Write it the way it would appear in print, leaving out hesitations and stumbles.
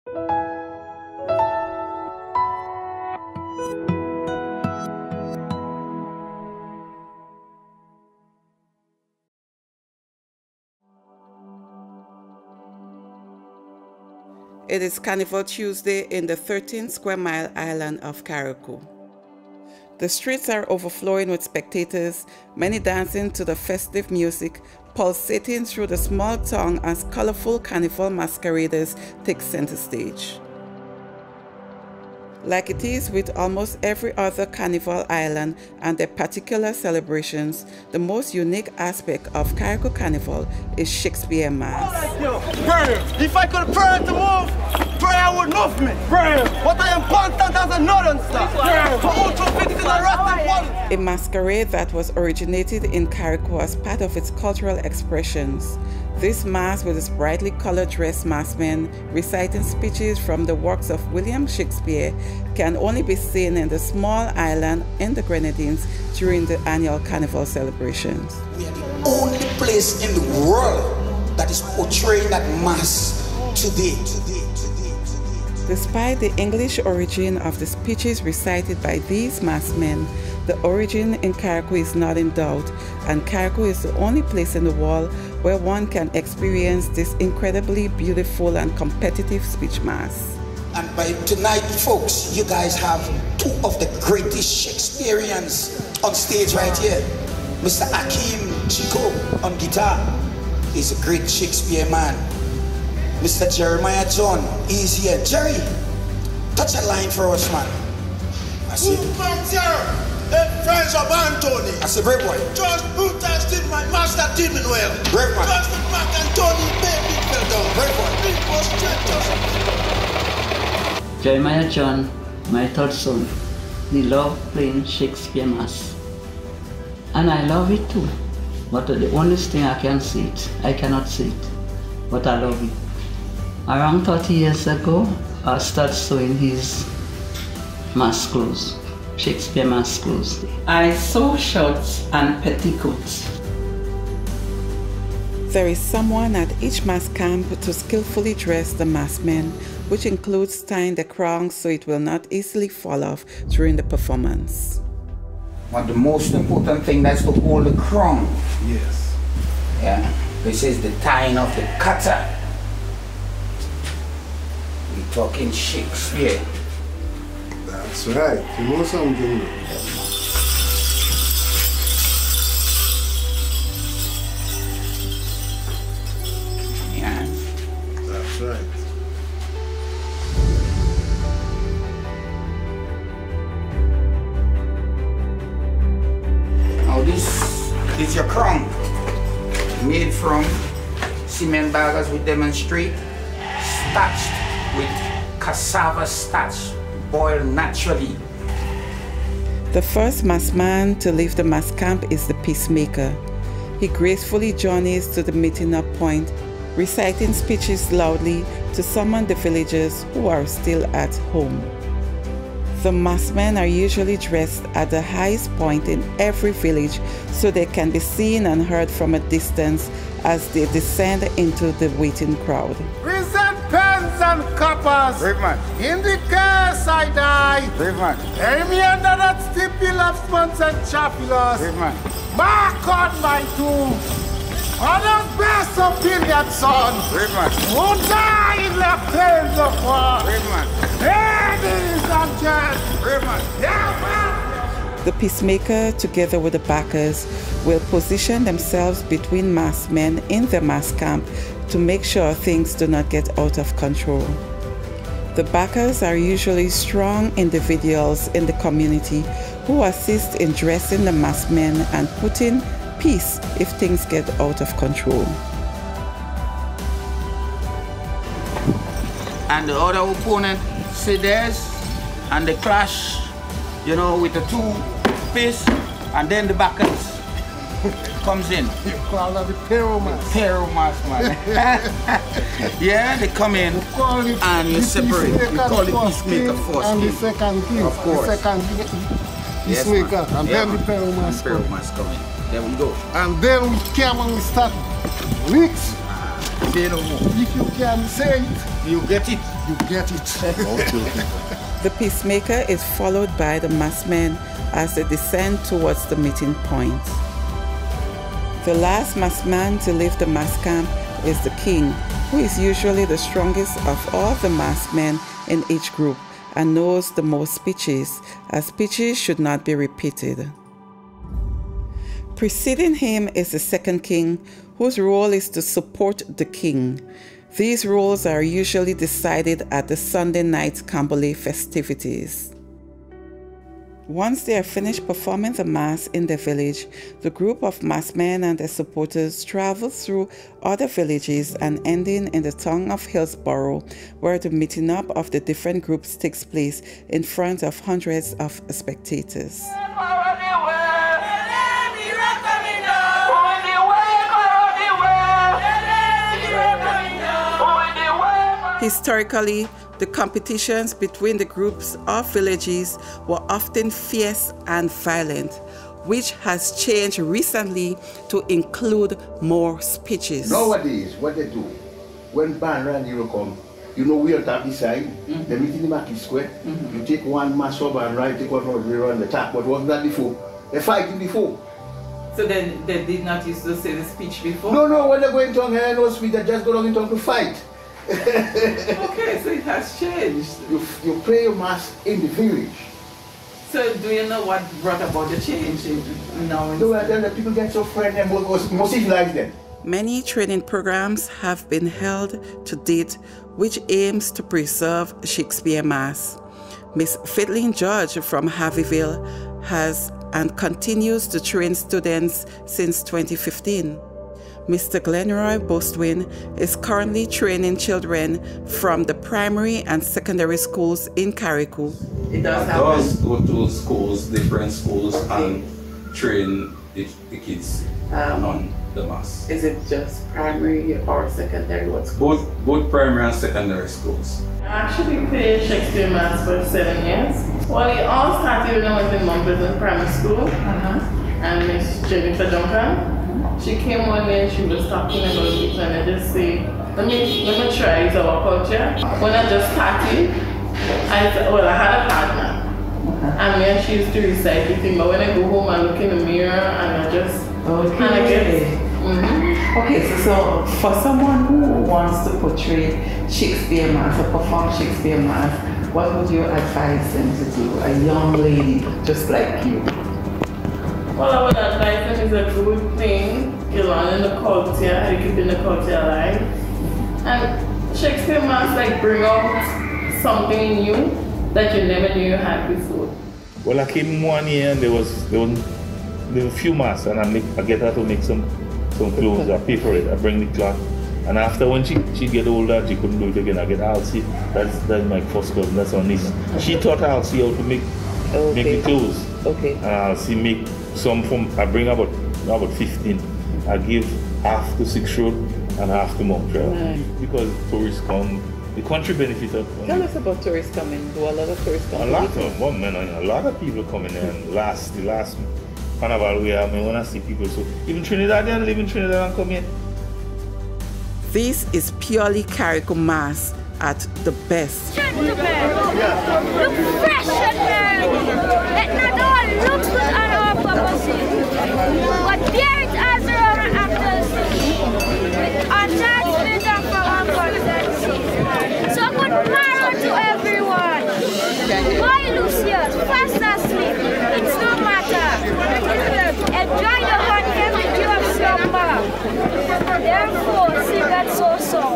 It is Carnival Tuesday in the 13 square mile island of Carriacou. The streets are overflowing with spectators, many dancing to the festive music, pulsating through the small town as colorful carnival masqueraders take center stage. Like it is with almost every other carnival island and their particular celebrations, the most unique aspect of Carriacou Carnival is Shakespeare Mas. Prayer. If I could pray to move, prayer would move me. Prayer. But I am constant as a northern star. A masquerade that was originated in Carriacou as part of its cultural expressions. This mass, with its brightly colored dressed maskmen reciting speeches from the works of William Shakespeare, can only be seen in the small island in the Grenadines during the annual carnival celebrations. We are the only place in the world that is portraying that mass today. Despite the English origin of the speeches recited by these maskmen, the origin in Carriacou is not in doubt, and Carriacou is the only place in the world where one can experience this incredibly beautiful and competitive speech mass. And by tonight, folks, you guys have two of the greatest Shakespeareans on stage right here. Mr. Akim Chico on guitar, he's a great Shakespeare man. Mr. Jeremiah John, he's here. Jerry, touch a line for us, man. I see. Friends of Anthony. That's a great boy. Just who tested my master demon well. Great one. Just the back Anthony baby fell down. Great boy. It was straight. Jeremiah John, my third son, he loved playing Shakespeare Mas. And I love it too. But the only thing I can see it, I cannot see it. But I love it. Around 30 years ago, I started sewing his mask clothes. Shakespeare Mas clothes. I sew shorts and petticoats. There is someone at each mass camp to skillfully dress the maskmen, which includes tying the crown so it will not easily fall off during the performance. But the most important thing, that's to hold the crown. Yes. Yeah. This is the tying of the cutter. We're talking Shakespeare. That's right. You know something. Yeah. That's right. Now this is your crown. Made from cement baggers we demonstrate. Starched with cassava starch. Boiled naturally. The first maskman to leave the mass camp is the peacemaker. He gracefully journeys to the meeting up point, reciting speeches loudly to summon the villagers who are still at home. The maskmen are usually dressed at the highest point in every village so they can be seen and heard from a distance as they descend into the waiting crowd. Present pens and coppers. Brave man. In the case I die. Brave man. Bury me under that stipple of spons and chapulars. Brave man. Mark on my tomb. Others best of billiard son. Brave man. Who die in the flames of war. Brave man. Ladies and gents. Brave man. Yeah, man. The peacemaker, together with the backers, will position themselves between maskmen in the mass camp to make sure things do not get out of control. The backers are usually strong individuals in the community who assist in dressing the maskmen and putting peace if things get out of control. And the other opponent sit there and they clash, you know, with the two fists, and then the backers comes in. You call that the Pyromas. Pyromas, man. Yeah, they come in and you separate. We call it peacemaker first. And the second king. Of course. The second king. Yes, Peacemaker. man. And Yeah, then the man. Pyromas come. Pyromas come in. There we go. And then we come and we start licks. Say no more. If you can say it. You get it. You get it. The peacemaker is followed by the massmen as they descend towards the meeting point. The last massman to leave the mass camp is the king, who is usually the strongest of all the massmen in each group and knows the most speeches, as speeches should not be repeated. Preceding him is the second king, whose role is to support the king. These roles are usually decided at the Sunday night Cambole festivities. Once they are finished performing the mass in the village, the group of massmen and their supporters travel through other villages and ending in the town of Hillsborough, where the meeting up of the different groups takes place in front of hundreds of spectators. Historically, the competitions between the groups of villages were often fierce and violent, which has changed recently to include more speeches. Nowadays, what they do, when band and you come, you know we are top beside, the meeting in the market square, you take one mass over and right, take one around the top, but wasn't that before? They're fighting before. So then they did not used to say the speech before? No, when they go into tongue, no speech, they just go down in tongue to fight. Okay, so it has changed. You play your mass in the village. So do you know what brought about the change now? No, then the people get so friendly and most civilized them. Many training programs have been held to date which aims to preserve Shakespeare Mas. Miss Fiddling George from Harveyville has and continues to train students since 2015. Mr. Glenroy Bostwin is currently training children from the primary and secondary schools in Carriacou. It does go to schools, different schools, and train the kids on the mass. Is it just primary or secondary? What schools? Both primary and secondary schools. I actually played Shakespeare Mas for 7 years. Well, it all started when I was in Mount Pleasant Primary School, and Miss Jennifer Duncan. She came one day and she was talking about it, and I just say, let me try, it's our culture. When I just started, I had a partner. And me and she used to recite the thing, but when I go home I look in the mirror and I just Okay, so for someone who wants to portray Shakespeare Mas or perform Shakespeare Mas, what would you advise them to do? A young lady just like you. Well, I would advise them is a good thing. You're learning the culture, you're keeping the culture alive. And Shakespeare Mas like bring out something new that you never knew you had before. Well, I came 1 year and there was a few masks, and I get her to make some clothes. I pay for it. I bring the cloth. And after when she get older, she couldn't do it again. I get Alcy. That's my first cousin. That's her niece. She taught Alcy how to make the clothes. Okay. And Alcy make some from. I bring about 15. I give half to 6 Road and half to Montreal because tourists come. The country benefited. Tell us about tourists coming. Do a lot of tourists come? A lot of people coming in. The last Carnival we have, I want to see people. So even Trinidadians live in Trinidad and come in. This is purely Carriacou Mas at the best. Look fresh and merry. Let not all look good on our purposes, but bear it as our actors with attachment and from constancy. So good morrow to everyone. Boy Lucius, fast asleep, it's no matter. Enjoy the honey and the dew of slumber. Therefore, sing that so song.